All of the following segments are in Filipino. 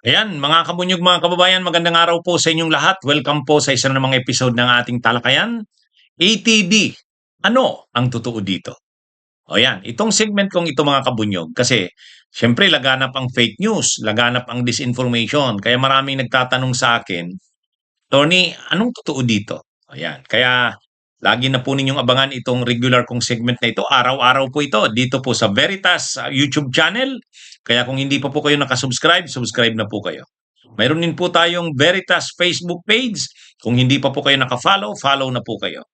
Ayan, mga kabunyog, mga kababayan, magandang araw po sa inyong lahat. Welcome po sa isa na namang episode ng ating talakayan. ATD, ano ang totoo dito? O yan, itong segment kong ito mga kabunyog, kasi syempre laganap ang fake news, laganap ang disinformation, kaya maraming nagtatanong sa akin, Tony, anong totoo dito? Ayan, kaya lagi na po ninyong abangan itong regular kong segment na ito. Araw-araw po ito dito po sa Veritas YouTube channel. Kaya kung hindi pa po kayo nakasubscribe, subscribe na po kayo. Mayroon din po tayong Veritas Facebook page. Kung hindi pa po kayo nakafollow, follow na po kayo.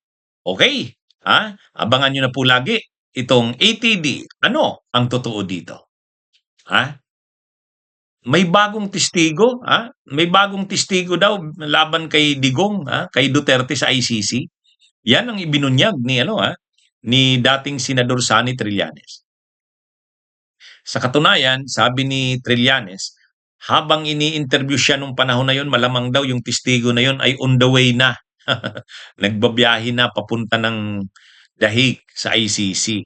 Okay? Ha? Abangan nyo na po lagi itong ATD. Ano ang totoo dito? Ha? May bagong testigo, may bagong testigo daw laban kay Digong, kay Duterte sa ICC. Yan ang ibinunyag ni ni dating Senador Sani Trillanes. Sa katunayan, sabi ni Trillanes, habang ini-interview siya nung panahon na yon, malamang daw yung testigo na yon ay on the way na. Nagbabiyahe na papunta ng dahig sa ICC.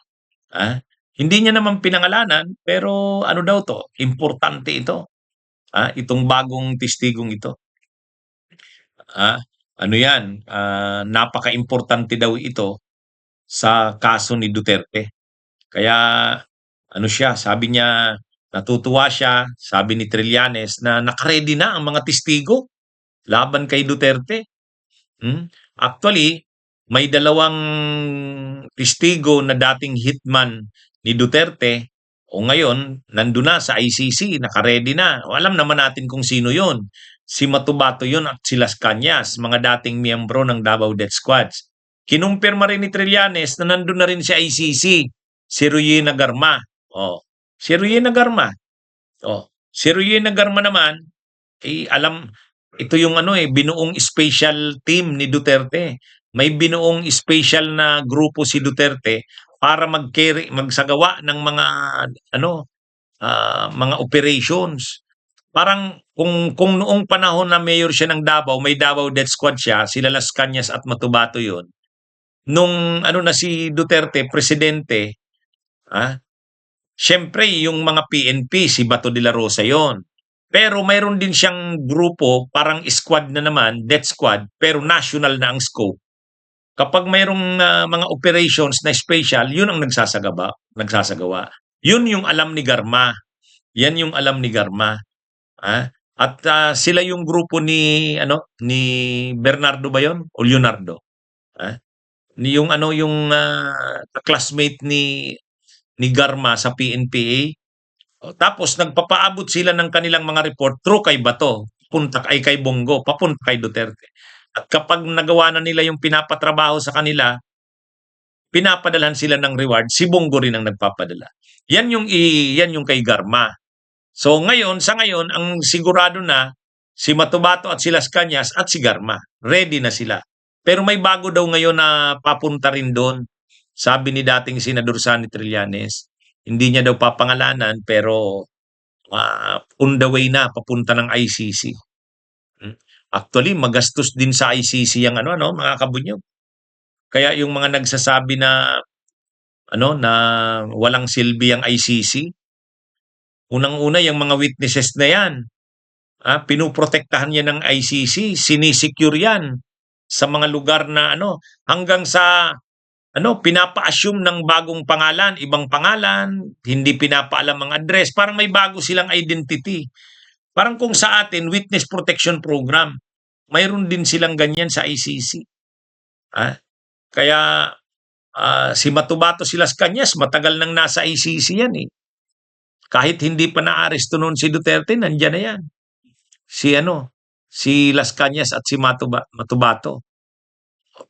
Ah, Hindi niya naman pinangalanan, pero ano daw to, importante ito. Itong bagong testigong ito. Ah, Ano yan, napaka-importante daw ito sa kaso ni Duterte. Kaya ano siya, sabi niya, natutuwa siya, sabi ni Trillanes, na nakaredy na ang mga testigo laban kay Duterte. Actually, may dalawang testigo na dating hitman ni Duterte o ngayon nandun na sa ICC, nakaredy na. O, alam naman natin kung sino yon. Si Matubato yon at si Las Cañas, mga dating miyembro ng Davao Death Squads. Kinumpirma rin ni Trillanes na nandun na rin sa ICC, si Ruyena Garma. Si Ruyena Garma. Si Ruyena Garma naman, alam, ito yung binuong special team ni Duterte. May binuong special na grupo si Duterte para magsagawa ng mga mga operations. Parang kung noong panahon na mayor siya ng Davao, may Davao Death Squad siya, sila Las Cañas at Matubato 'yon. Nung na si Duterte presidente, ah, siyempre yung mga PNP, si Bato de la Rosa 'yon. Pero mayroon din siyang grupo, parang squad na naman, death squad, pero national na ang scope. Kapag mayroong mga operations na special, yun ang nagsasagawa. Yun yung alam ni Garma. Yan yung alam ni Garma. At sila yung grupo ni Bernardo ba yun? O Leonardo. Ah? Yung classmate ni Garma sa PNPA. Tapos nagpapaabot sila ng kanilang mga report through kay Bato, punta kay Bongo, papunta kay Duterte. At kapag nagawa na nila yung pinapatrabaho sa kanila, pinapadalhan sila ng reward, si Bongo rin ang nagpapadala. Yan yung kay Garma. So sa ngayon, ang sigurado na si Matubato at si Las Cañas at si Garma. Ready na sila. Pero may bago daw ngayon na papunta rin doon. Sabi ni dating Senador Sani Trillanes, hindi niya daw papangalanan pero on the way na papunta ng ICC. Actually, magastos din sa ICC ang mga kabunyog. Kaya yung mga nagsasabi na na walang silbi ang ICC, unang-una yung mga witnesses na yan, pinoprotektahan yan ng ICC, sinisecure yan sa mga lugar na hanggang sa pinapa-assume ng bagong pangalan, ibang pangalan, hindi pinapaalam ang address, parang may bago silang identity. Parang kung sa atin, Witness Protection Program, mayroon din silang ganyan sa ICC. Kaya si Matubato, si Las Cañas, matagal nang nasa ICC yan eh. Kahit hindi pa na-aresto noon si Duterte, nandiyan na yan. Si Las Cañas at si Matubato.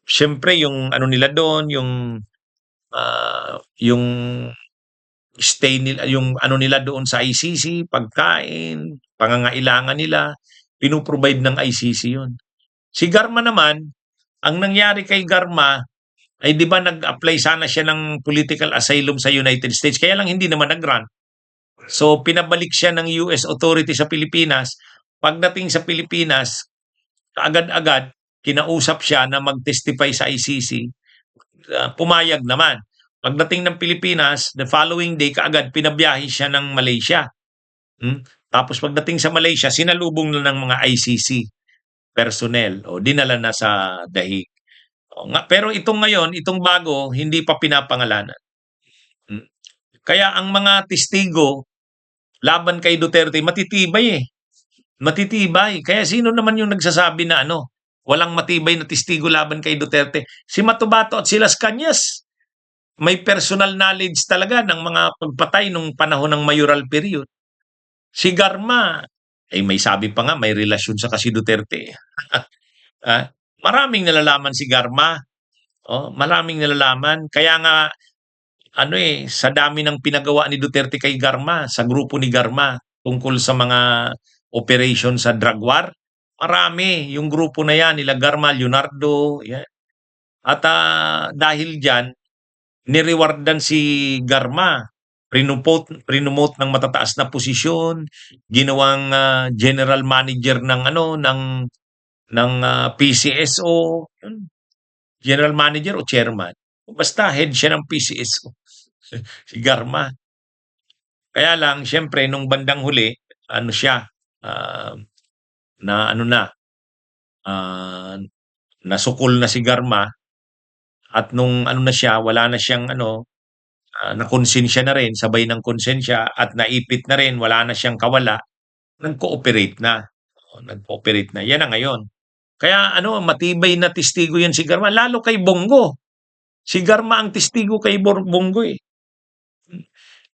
Siyempre yung nila doon, yung stay nila, yung nila doon sa ICC, pagkain, pangangailangan nila, pinoprovide ng ICC yun. Si Garma naman, ang nangyari kay Garma, ay di ba nag-apply sana siya ng political asylum sa United States, kaya lang hindi naman nag-grant. So pinabalik siya ng US authority sa Pilipinas. Pagdating sa Pilipinas, agad-agad, kinausap siya na mag-testify sa ICC, pumayag naman. Pagdating ng Pilipinas, the following day, kaagad pinabiyahe siya ng Malaysia. Tapos pagdating sa Malaysia, sinalubong na ng mga ICC personnel o dinala na sa dahig. O nga, pero itong ngayon, itong bago, hindi pa pinapangalanan. Hmm. Kaya ang mga testigo laban kay Duterte matitibay eh. Matitibay. Kaya sino naman yung nagsasabi na walang matibay na testigo laban kay Duterte? Si Matubato at si Las Cañas. May personal knowledge talaga ng mga pagpatay nung panahon ng mayoral period. Si Garma, may sabi pa nga, may relasyon sa kasi Duterte. Ah, maraming nalalaman si Garma. Oh, maraming nalalaman. Kaya nga, sa dami ng pinagawa ni Duterte kay Garma, sa grupo ni Garma, tungkol sa mga operation sa drug war, marami yung grupo na yan, nila Garma, Leonardo, yan. At dahil dyan, nirewardan si Garma, prinomote ng matataas na posisyon, ginawang general manager ng PCSO, general manager o chairman. Basta head siya ng PCSO. Si Garma. Kaya lang siyempre nung bandang huli, siya ah, na ah, nasukol na si Garma at nung na siya, wala na siyang nakonsensya na rin, sabay ng konsensya at naipit na rin, wala na siyang kawala, nag-cooperate na. Nag-cooperate na. Yan na ngayon. Kaya matibay na testigo yan si Garma, lalo kay Bongo. Si Garma ang testigo kay Bongo eh.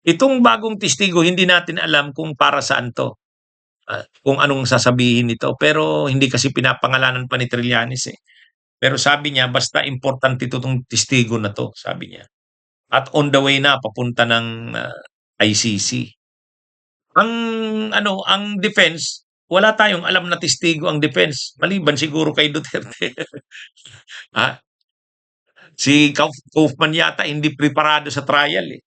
Itong bagong testigo, hindi natin alam kung para saan to. Kung anong sasabihin nito. Pero hindi kasi pinapangalanan pa ni Trillanes eh. Pero sabi niya, basta importante itong testigo na to, sabi niya. At on the way na, papunta ng ICC. Ang defense, wala tayong alam na testigo ang defense. Maliban siguro kay Duterte. ha? Si Kaufman yata hindi preparado sa trial eh.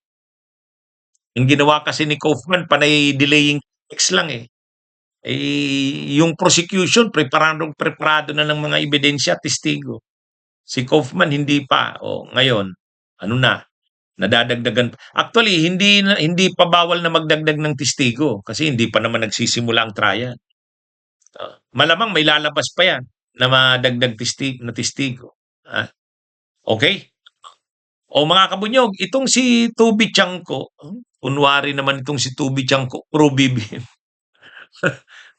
Yung ginawa kasi ni Kaufman, panay delaying tactics lang eh. Yung prosecution, preparado na ng mga ebidensya, testigo. Si Kaufman hindi pa. O ngayon, nadadagdagan. Actually, hindi pa bawal na magdagdag ng testigo kasi hindi pa naman nagsisimula ang trial. Malamang may lalabas pa yan na madagdag testigo. Okay? O mga kabunyog, itong si Tubi Chanko, kunwari naman itong si Tubi Chanko, pro-BBM.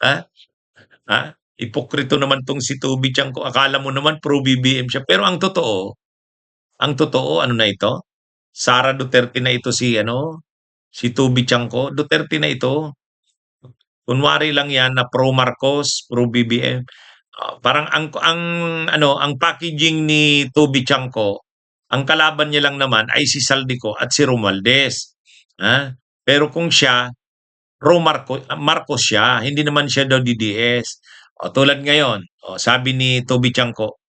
ha? Ha? Ipokrito naman itong si Tubi Chanko. Akala mo naman pro-BBM siya. Pero ang totoo, na ito? Sara Duterte na ito si Tubi Chanko. Duterte na ito. Kunwari lang yan na pro-Marcos, pro-BBM. Parang ang packaging ni Tubi Chanko, ang kalaban niya lang naman ay si Saldico at si Romualdez. Pero kung siya, Marcos siya, hindi naman siya daw DDS. Tulad ngayon, sabi ni Toby Chanko,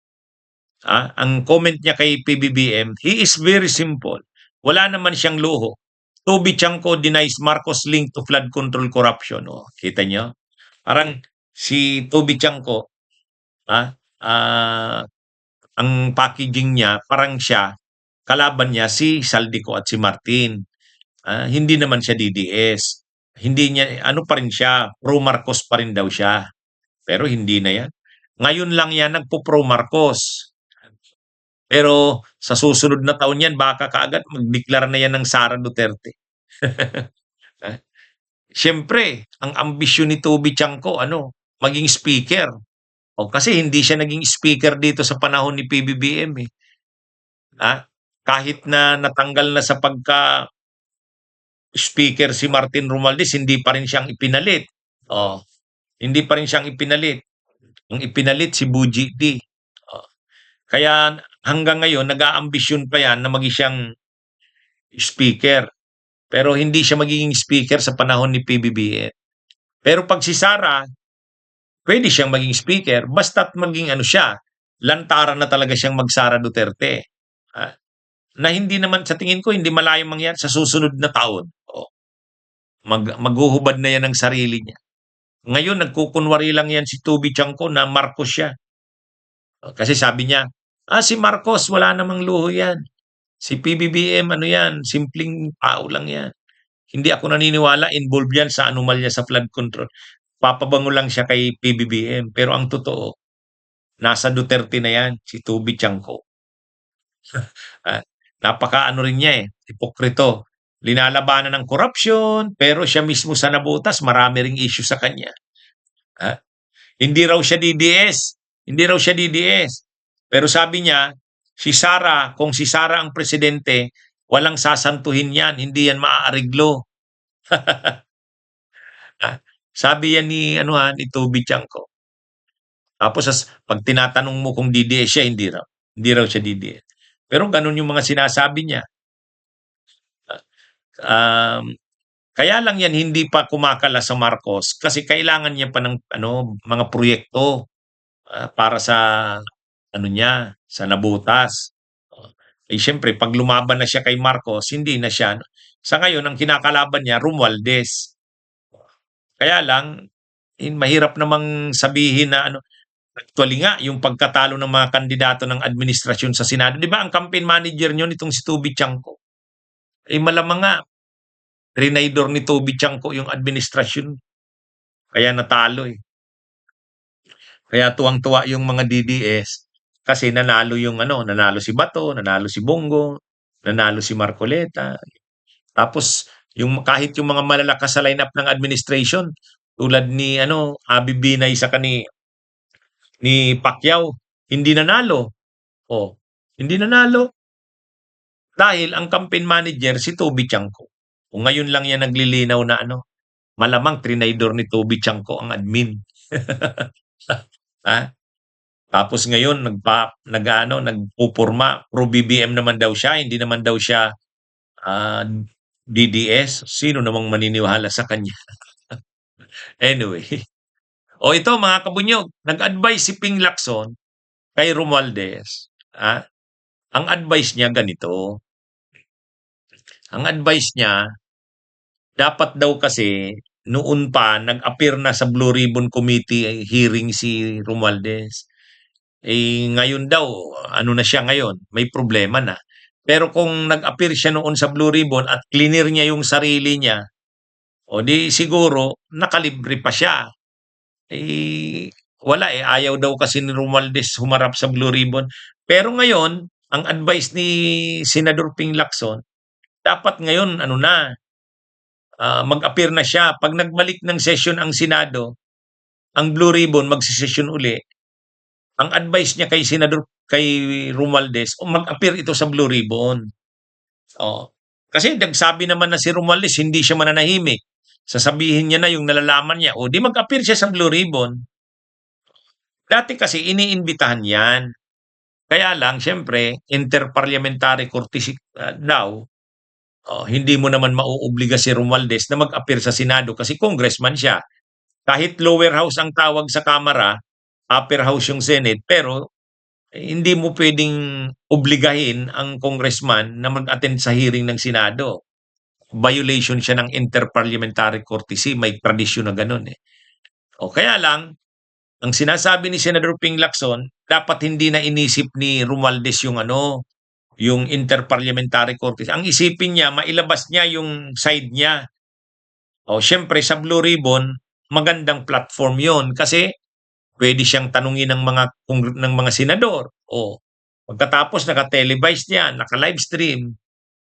ang comment niya kay PBBM, he is very simple. Wala naman siyang luho. Toby Chanko denies Marcos link to flood control corruption. Kita niyo? Parang si Toby Chanko, ang packaging niya, parang siya, kalaban niya si Saldico at si Martin. Hindi naman siya DDS. Hindi niya, pa rin siya, pro-Marcos pa rin daw siya. Pero hindi na yan. Ngayon lang yan nagpo-pro Marcos. Pero sa susunod na taon yan, baka kaagad mag-declare na yan ng Sara Duterte. Siyempre, ang ambisyon ni Toby Chanko, maging speaker. Kasi hindi siya naging speaker dito sa panahon ni PBBM eh. Kahit na natanggal na sa pagka speaker si Martin Romualdez, hindi pa rin siyang ipinalit. Hindi pa rin siyang ipinalit. Ang ipinalit si Buji D. Kaya hanggang ngayon, nag-aambisyon pa yan na maging siyang speaker. Pero hindi siya magiging speaker sa panahon ni PBBM. Pero pag si Sara, pwede siyang maging speaker basta't maging siya, lantaran na talaga siyang mag-Sara Duterte. Na hindi naman, sa tingin ko, hindi malayong mangyari sa susunod na taon. Maghuhubad na yan ng sarili niya. Ngayon, nagkukunwari lang yan si Tubi Chanko na Marcos siya. Kasi sabi niya, si Marcos, wala namang luho yan. Si PBBM, yan, simpleng tao lang yan. hindi ako naniniwala involved yan sa anomalya sa flood control. Papabango lang siya kay PBBM. Pero ang totoo, nasa Duterte na yan, si Toby Chanco. Ah, napaka-ano rin niya, hipokrito. Linalabanan ng korupsyon, pero siya mismo sa nabutas, marami ring issue sa kanya. Ah, hindi raw siya DDS. Hindi raw siya DDS. Pero sabi niya, si Sara, kung si Sara ang presidente, walang sasantuhin yan, hindi yan maaariglo. Ah, sabi yan ni Toby Chanco. Tapos pag tinatanong mo kung DDS siya, hindi raw. Hindi raw siya DDS. Pero ganun yung mga sinasabi niya. Um, Kaya lang yan hindi pa kumakala sa Marcos kasi kailangan niya pa ng mga proyekto para sa niya, sa nabutas. Eh siyempre pag lumaban na siya kay Marcos, hindi na siya. Sa ngayon ang kinakalaban niya Romualdez. Kaya lang mahirap namang sabihin na actually nga yung pagkatalo ng mga kandidato ng administrasyon sa Senado, 'di ba ang campaign manager niyo nitong si Toby Chanco? Eh malamang nga trinaydor ni Toby Chanco yung administrasyon kaya natalo eh. Kaya tuwang-tuwa yung mga DDS kasi nanalo si Bato, nanalo si Bongo, nanalo si Marcoleta. Tapos kahit yung mga malalakas sa lineup ng administration tulad ni Abi Binay sa ni Pacquiao, hindi nanalo. Oh, hindi nanalo dahil ang campaign manager si Toby Chanco. Kung ngayon lang yan naglilinaw na malamang trinaydor ni Toby Chanco ang admin. Ha? Tapos ngayon nagpupurma pro BBM naman daw siya, hindi naman daw siya ah, DDS. Sino namang maniniwala sa kanya? Anyway. O ito mga kabunyog, nag-advise si Ping Lacson kay Romualdez. Ang advice niya ganito. Ang advice niya, dapat daw kasi noon pa nag-appear na sa Blue Ribbon Committee hearing si Romualdez. Eh ngayon daw, ano na siya ngayon, may problema na. Pero kung nag-appear siya noon sa Blue Ribbon at cleaner niya yung sarili niya, o di siguro nakalibre pa siya. Eh wala ayaw daw kasi ni Romualdez humarap sa Blue Ribbon. Pero ngayon, ang advice ni Senador Ping Lacson, dapat ngayon mag-appear na siya. Pag nagbalik ng session ang Senado, ang Blue Ribbon magsisession uli. Ang advice niya kay Romualdez, mag-appear ito sa Blue Ribbon. Oh. Kasi nagsabi naman na si Romualdez hindi siya mananahimik. Sasabihin niya na yung nalalaman niya, o di mag-appear siya sa Blue Ribbon. Dati kasi iniimbitahan yan. Kaya lang, syempre, interparliamentary courtesy daw, hindi mo naman mauobliga si Romualdez na mag-appear sa Senado kasi congressman siya. Kahit lower house ang tawag sa Kamara, upper house yung Senate, pero hindi mo pwedeng obligahin ang congressman na mag-attend sa hearing ng Senado. Violation siya ng interparliamentary courtesy, may tradisyon na ganun eh. O kaya lang, ang sinasabi ni Senator Ping Lacson, dapat hindi na inisip ni Romualdez yung interparliamentary courtesy. Ang isipin niya, mailabas niya yung side niya. O syempre sa Blue Ribbon, magandang platform 'yon kasi pwede siyang tanungin ng mga senador. O pagkatapos naka-televise yan, naka-live stream.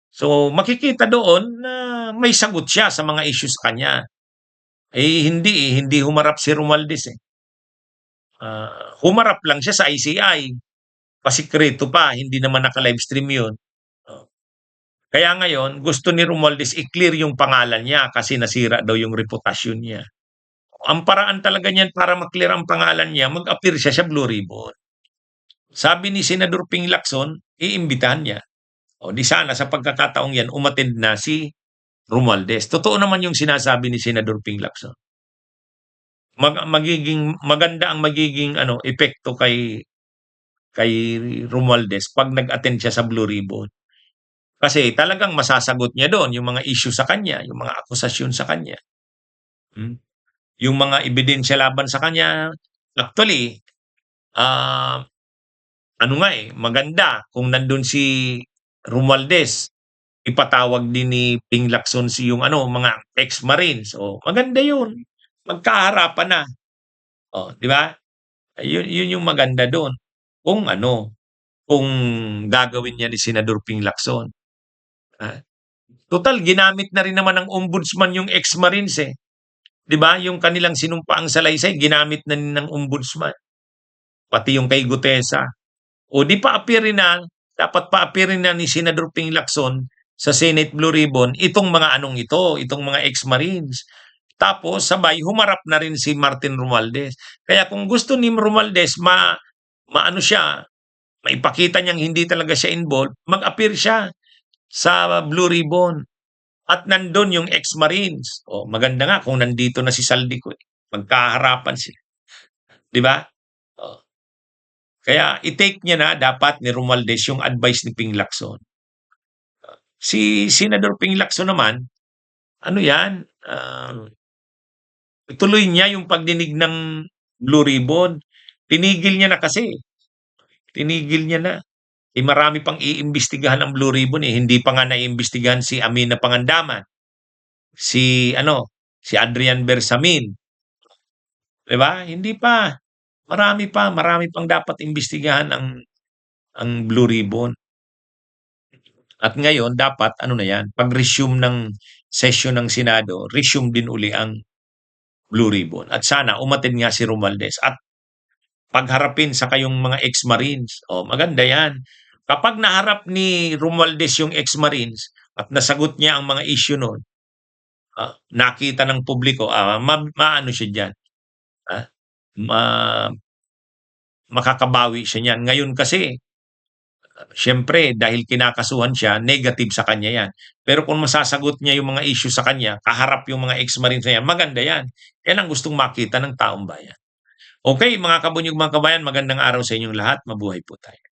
So makikita doon na may sagot siya sa mga issues kanya. Hindi humarap si Romualdez eh. Humarap lang siya sa ICI. Pasikreto pa, hindi naman naka-live stream 'yon. Kaya ngayon, gusto ni Romualdez i-clear yung pangalan niya kasi nasira daw yung reputasyon niya. Ang paraan talaga niyan para ma-clear ang pangalan niya, mag-appear siya sa Blue Ribbon. Sabi ni Senador Ping Lacson, iimbitahan niya. O di sana sa pagkakataong yan, umattend na si Romualdez. Totoo naman yung sinasabi ni Senador Ping Lacson. Maganda ang magiging epekto kay Romualdez pag nag-attend siya sa Blue Ribbon. Kasi talagang masasagot niya doon yung mga issue sa kanya, yung mga akusasyon sa kanya. Yung mga ebidensya laban sa kanya, actually, maganda kung nandun si Romualdez ipatawag din ni Ping Lacson yung mga ex-Marines. Maganda yun. Magkaharapan na. 'Di ba? Yun yung maganda doon. Kung gagawin niya ni Senador Ping Lacson. Ah, Total ginamit na rin naman ng ombudsman yung ex-Marines, eh. 'Di ba? Yung kanilang sinumpaang salaysay ginamit na rin ng ombudsman, pati yung kay Gutesa. O di pa-appearin na, dapat pa-appearin na ni Senador Ping Lacson sa Senate Blue Ribbon itong mga itong mga ex-Marines. Tapos sabay humarap na rin si Martin Romualdez. Kaya kung gusto ni Romualdez maano siya, maipakita niyang hindi talaga siya involved, mag-appear siya sa Blue Ribbon. At nandun yung ex-Marines. Maganda nga kung nandito na si Saldico. Magkaharapan sila. Di ba? O, Kaya i-take niya na dapat ni Romualdez yung advice ni Ping Lacson. Si Senador Ping Lacson naman, ano yan, ituloy niya yung pagdinig ng Blue Ribbon. Tinigil niya na kasi. Tinigil niya na. Marami pang iimbestigahan ng Blue Ribbon eh. Hindi pa nga naiimbestigahan si Amina Pangandaman. Si Adrian Bersamin. 'Di ba? Hindi pa. Marami pang dapat imbestigahan ang Blue Ribbon. At ngayon dapat na 'yan, pag-resume ng session ng Senado, resume din uli ang Blue Ribbon. At sana umattend nga si Romualdez at pagharapin sa kayong mga ex-Marines. Maganda 'yan. Kapag naharap ni Romualdez yung ex-Marines at nasagot niya ang mga issue noon, nakita ng publiko, maano siya diyan, ah, ma makakabawi siya niyan. Ngayon kasi, siyempre dahil kinakasuhan siya, negative sa kanya 'yan. Pero kung masasagot niya yung mga issue sa kanya, kaharap yung mga ex-Marines na 'yan, maganda 'yan. 'Yan ang gustong makita ng taong bayan. Okay, mga kabunyog, mga kabayan, magandang araw sa inyong lahat. Mabuhay po tayo.